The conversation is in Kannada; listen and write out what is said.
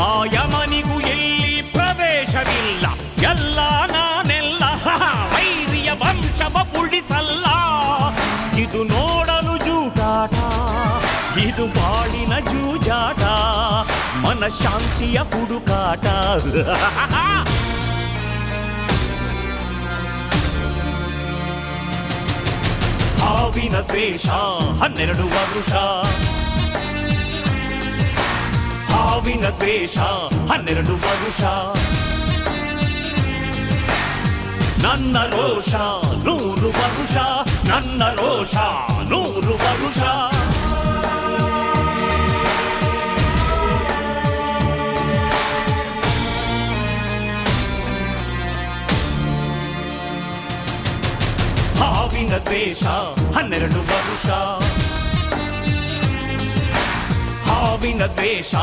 ಆ ಯಮನಿಗೂ ಎಲ್ಲಿ ಪ್ರವೇಶವಿಲ್ಲ, ಎಲ್ಲ ನಾನೆಲ್ಲ ವೈರಿಯ ವಂಶವ ಉಳಿಸಲ್ಲ. ಇದು ನೋಡಲು ಜೂಟಾಟ, ಇದು ಬಾಳಿನ ಜೂಜಾಟ, ಮನಃಶಾಂತಿಯ ಹುಡುಕಾಟ. ಹಾವಿನ ದ್ವೇಷ 12 ವರುಷ, ಹಾವಿನ ದ್ವೇಷ 12 ವರುಷ. ನನ್ನ ರೋಷ 100 ವರುಷ, ನನ್ನ ರೋಷ 100 ವರುಷ. ಹಾವಿನ ದ್ವೇಷ 12 ವರುಷ, ಹಾವಿನ ದ್ವೇಷ